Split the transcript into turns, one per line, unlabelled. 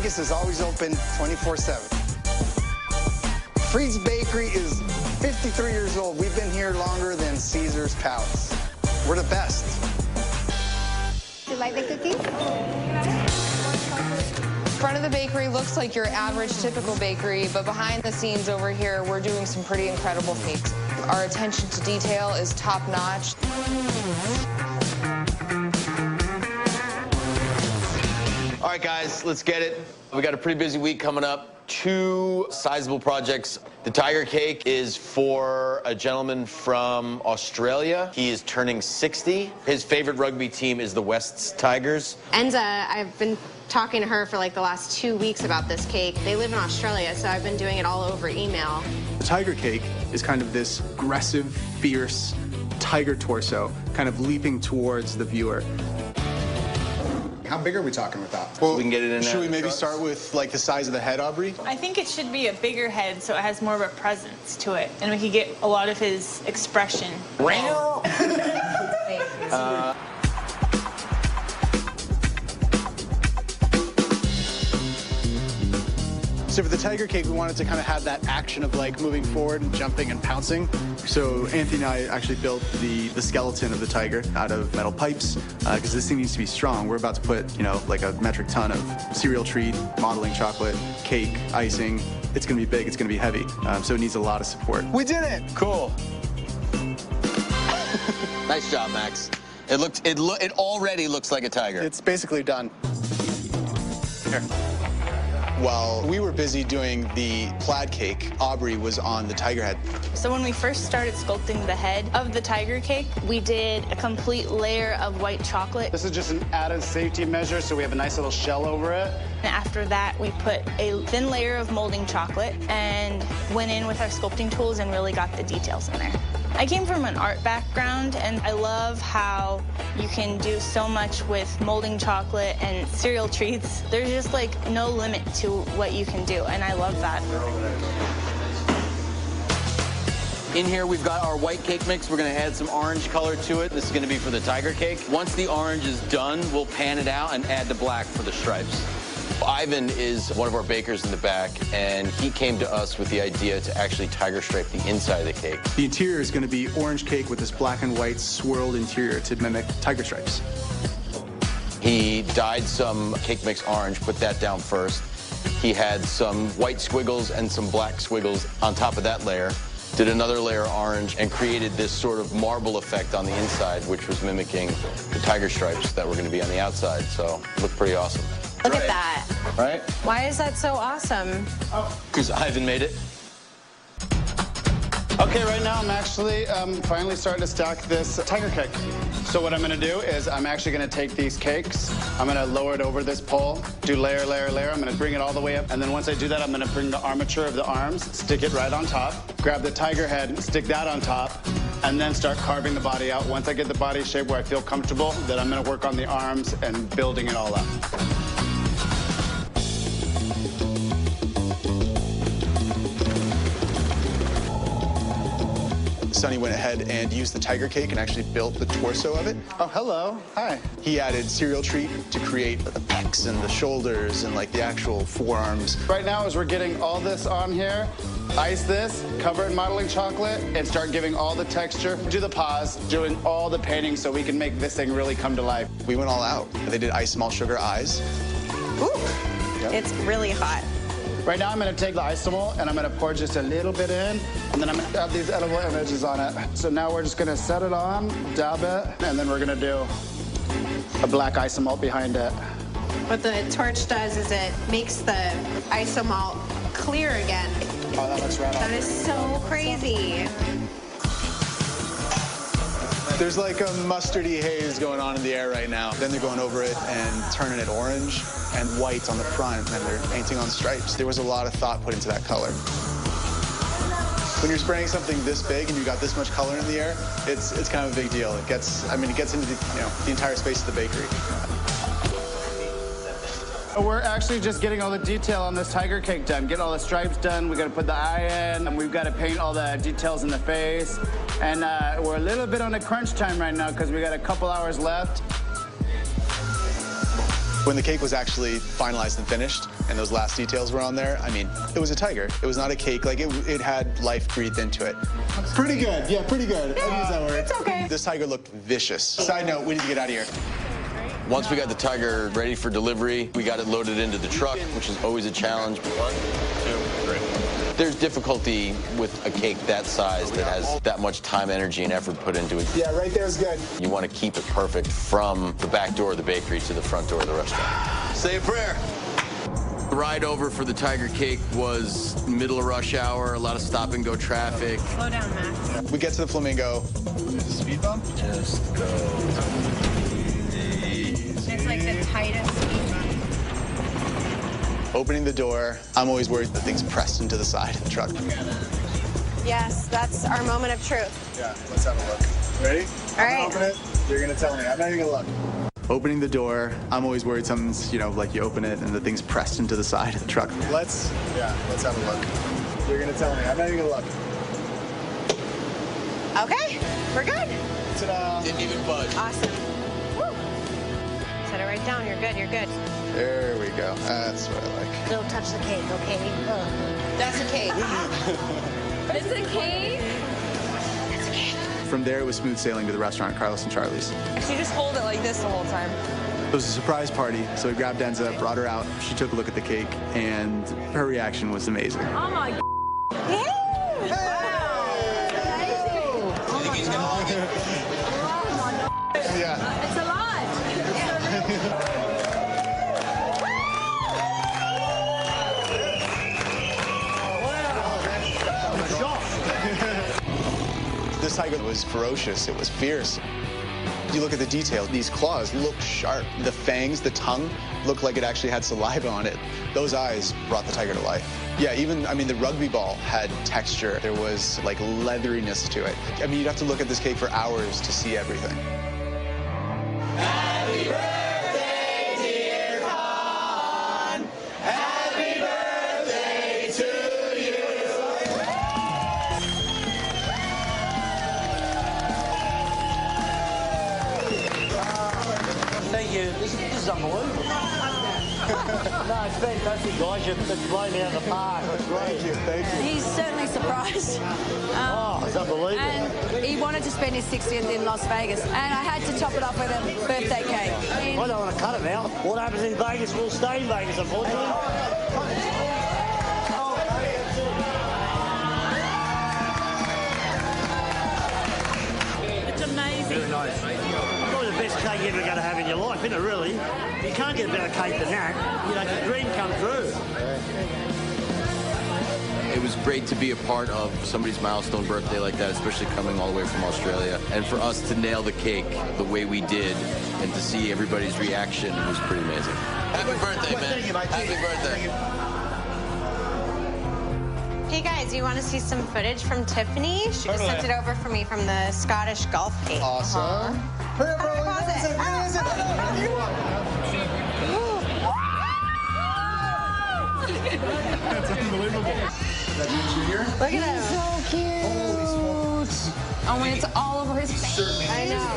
Vegas is always open 24/7. Freed's Bakery is 53 years old. We've been here longer than Caesar's Palace. We're the best.
Do you like the cookie?
Front of the bakery looks like your average typical bakery, but behind the scenes over here, we're doing some pretty incredible cakes. Our attention to detail is top notch.
All right, guys, let's get it. We got a pretty busy week coming up. 2 sizable projects. The Tiger Cake is for a gentleman from Australia. He is turning 60. His favorite rugby team is the Wests Tigers.
And I've been talking to her for like the last 2 weeks about this cake. They live in Australia, so I've been doing it all over email.
The Tiger Cake is kind of this aggressive, fierce tiger torso, kind of leaping towards the viewer.
How big are we talking with that?
Well,
we can get it in
should
there.
we maybe start with like the size of the head, Aubrey?
I think it should be a bigger head so it has more of a presence to it, and we could get a lot of his expression.
So for the Tiger Cake, we wanted to kind of have that action of like moving forward and jumping and pouncing. So Anthony and I actually built the skeleton of the tiger out of metal pipes because this thing needs to be strong. We're about to put, you know, like a metric ton of cereal treat, modeling chocolate, cake, icing. It's going to be big. It's going to be heavy. So it needs a lot of support.
We did it.
Cool. Nice job, Max. It already looks like a tiger.
It's basically done. Here. While we were busy doing the plaid cake, Aubrey was on the tiger head.
So when we first started sculpting the head of the Tiger Cake, we did a complete layer of white chocolate.
This is just an added safety measure, so we have a nice little shell over it.
And after that, we put a thin layer of molding chocolate and went in with our sculpting tools and really got the details in there. I came from an art background, and I love how you can do so much with molding chocolate and cereal treats. There's just like no limit to what you can do, and I love that.
In here, we've got our white cake mix. We're gonna add some orange color to it. This is gonna be for the Tiger Cake. Once the orange is done, we'll pan it out and add the black for the stripes. Ivan is one of our bakers in the back, and he came to us with the idea to actually tiger stripe the inside of the cake.
The interior is going to be orange cake with this black and white swirled interior to mimic tiger stripes.
He dyed some cake mix orange, put that down first. He had some white squiggles and some black squiggles on top of that layer, did another layer of orange, and created this sort of marble effect on the inside, which was mimicking the tiger stripes that were going to be on the outside. So it looked pretty awesome.
Look at that.
Right?
Why is that so awesome?
Because Ivan made it.
Okay, right now I'm actually finally starting to stack this tiger cake. So what I'm gonna do is I'm actually gonna take these cakes, I'm gonna lower it over this pole, do layer, layer, layer. I'm gonna bring it all the way up. And then once I do that, I'm gonna bring the armature of the arms, stick it right on top, grab the tiger head, stick that on top, and then start carving the body out. Once I get the body shape where I feel comfortable, then I'm gonna work on the arms and building it all up.
Sonny went ahead and used the tiger cake and actually built the torso of it.
Oh, hello. Hi.
He added cereal treat to create the pecs and the shoulders and like the actual forearms.
Right now, as we're getting all this on here, ice this, cover it in modeling chocolate, and start giving all the texture. Do the paws, doing all the painting so we can make this thing really come to life.
We went all out. They did ice malt sugar eyes.
Ooh,
Yep.
It's really hot.
Right now, I'm gonna take the isomalt and I'm gonna pour just a little bit in, and then I'm gonna add these edible images on it. So now we're just gonna set it on, dab it, and then we're gonna do a black isomalt behind it.
What the torch does is it makes the isomalt clear again.
Oh, that looks right on.
That is so crazy.
There's like a mustardy haze going on in the air right now. Then they're going over it and turning it orange and white on the front, and they're painting on stripes. There was a lot of thought put into that color. When you're spraying something this big and you got this much color in the air, it's kind of a big deal. It gets into the entire space of the bakery.
We're actually just getting all the detail on this tiger cake done. Get all the stripes done. We got to put the eye in, and we've got to paint all the details in the face. And we're a little bit on a crunch time right now because we got a couple hours left.
When the cake was actually finalized and finished, and those last details were on there, I mean, it was a tiger. It was not a cake. Like, it had life breathed into it. Pretty good. Yeah, pretty good. I'd use that word.
It's okay.
This tiger looked vicious. Side note, we need to get out of here.
Once we got the tiger ready for delivery, we got it loaded into the truck, which is always a challenge. 1, 2, 3. There's difficulty with a cake that size that has that much time, energy, and effort put into it.
Yeah, right there is good.
You want to keep it perfect from the back door of the bakery to the front door of the restaurant. Say a prayer. The ride over for the tiger cake was middle of rush hour, a lot of stop and go traffic.
Slow down, Max.
We get to the Flamingo. Speed bump?
Just go.
It's like the tightest speed bump.
Opening the door, I'm always worried that thing's pressed into the side of the truck.
Yes, that's our moment of truth.
Yeah, let's have a look. Ready?
All right.
Open it. You're gonna tell me. I'm not even gonna look. Opening the door, I'm always worried something's, like you open it and the thing's pressed into the side of the truck. Let's have a look. You're gonna tell me. I'm not even gonna look.
Okay, we're good.
Ta-da.
Didn't even budge.
Awesome. Woo. Set it right down. You're good. You're good.
There we go. That's what I like.
Don't touch the cake, okay?
That's a cake.
It's a cake.
That's a cake.
From there, it was smooth sailing to the restaurant, Carlos and Charlie's.
She just hold it like this the whole time.
It was a surprise party, so we grabbed Enza, brought her out. She took a look at the cake, and her reaction was amazing.
Oh my God.
Yeah.
It's alive.
This tiger was ferocious. It was fierce. You look at the detail. These claws look sharp. The fangs, the tongue, looked like it actually had saliva on it. Those eyes brought the tiger to life. Yeah, even, the rugby ball had texture. There was, like, leatheriness to it. You'd have to look at this cake for hours to see everything.
Happy birthday, dear Con. Happy birthday to you.
Thank you. This is unbelievable. No, it's fantastic, guys. You've blown me out of the park. That's great.
Thank you.
He's certainly surprised.
It's unbelievable.
And he wanted to spend his 60th in Las Vegas, and I had to top it off with a birthday cake.
I don't want to cut it now. What happens in Vegas will stay in Vegas, unfortunately.
It's amazing.
Very nice. Probably the best cake you're ever going to have in your life, isn't it, really? You can't get a better cake than that. The dream come true.
It was great to be a part of somebody's milestone birthday like that, especially coming all the way from Australia. And for us to nail the cake the way we did and to see everybody's reaction was pretty amazing. Happy birthday, man. Happy birthday.
Hey guys, you want to see some footage from Tiffany? She just sent it over for me from the Scottish golf cake.
Awesome. Hurry up,
Pause it.
That's unbelievable. That Junior?
Look at him.
So cute.
Holy smokes.
Oh, and it's all over his face.
I know.